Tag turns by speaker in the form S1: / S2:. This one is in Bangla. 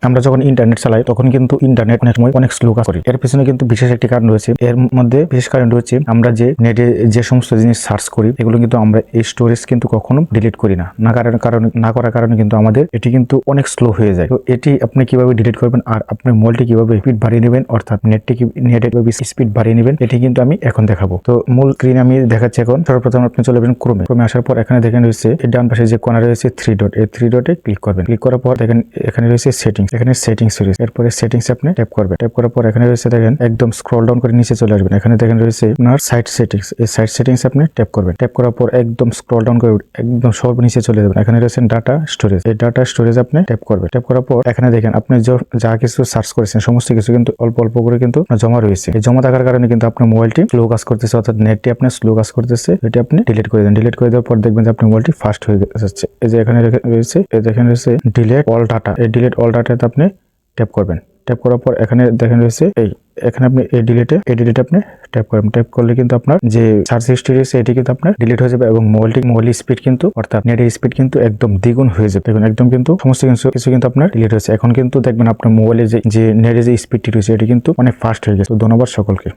S1: আমরা যখন ইন্টারনেট চালাই তখন কিন্তু ইন্টারনেট অনেক সময় অনেক স্লো কাজ করে। এর পিছনে কিন্তু বিশেষ একটি কারণ রয়েছে। এর মধ্যে বিশেষ কারণ রয়েছে আমরা যে নেটে যে সমস্ত জিনিস সার্চ করি এগুলো কিন্তু আমরা এই স্টোরেজ কিন্তু কখনো ডিলিট করি না করার কারণে কিন্তু আমাদের এটি কিন্তু অনেক স্লো হয়ে যায়। তো এটি আপনি কিভাবে ডিলিট করবেন আর আপনার মোবাইলটি কিভাবে স্পিড বাড়িয়ে নেবেন, অর্থাৎ নেটের স্পিড বাড়িয়ে নেবেন, এটি কিন্তু আমি এখন দেখাবো। তো মূল স্ক্রিন আমি দেখাচ্ছি এখন। সর্বপ্রথম আপনি চলে যাবেন ক্রোমে আসার পর এখানে দেখেন রয়েছে ডান পাশে যে কোণা রয়েছে 3 ডট, এই 3 ডটে ক্লিক করবেন। ক্লিক করার পর দেখেন এখানে রয়েছে সেটিংস, এখানে সেটিংস রয়েছে। এরপরে সেটিংস আপনি ট্যাপ করবেন। ট্যাপ করার পর এখানে রয়েছে দেখেন একদম স্ক্রল ডাউন করে নিচে চলে আসবেন। এখানে দেখেন রয়েছে আপনার সাইট সেটিংস, এই সাইট সেটিংস আপনি ট্যাপ করবেন। ট্যাপ করার পর একদম স্ক্রল ডাউন করে একদম সর্বনিচে চলে যাবেন। এখানে রয়েছে ডাটা স্টোরেজ, এই ডাটা স্টোরেজ আপনি ট্যাপ করবেন। ট্যাপ করার পর এখানে দেখেন আপনি যা কিছু সার্চ করেছেন সমস্ত কিছু কিন্তু অল্প অল্প করে কিন্তু জমা রয়েছে। এই জমা থাকার কারণে কিন্তু আপনার মোবাইলটি স্লো কাজ করতেছে, অর্থাৎ নেটটি আপনার স্লো কাজ করতেছে। এটি আপনি ডিলিট করে দেন। ডিলিট করে দেওয়ার পর দেখবেন যে আপনার মোবাইলটি ফাস্ট হয়ে যাচ্ছে। এই যে এখানে রয়েছে, এই দেখেন রয়েছে ডিলিট অল ডাটা, এই ডিলিট অল ডাটাতে আপনি ট্যাপ করবেন। ট্যাপ করার পর এখানে দেখেন রয়েছে এখানে আপনি এই ডিলিটে আপনি ট্যাপ করবেন। ট্যাপ করলে কিন্তু আপনার যে সার্চ হিস্ট্রি রয়েছে এটি কিন্তু আপনার ডিলিট হয়ে যাবে এবং মোবাইলের স্পিড কিন্তু, অর্থাৎ নেটের স্পিড কিন্তু একদম দ্বিগুণ হয়ে যাবে। দেখুন একদম কিন্তু সমস্ত কিছু কিন্তু আপনার ডিলিট হয়েছে। এখন কিন্তু দেখবেন আপনার মোবাইলে যে নেটের যে স্পিডটি রয়েছে এটি কিন্তু অনেক ফাস্ট হয়ে গেছে। ধন্যবাদ সকলকে।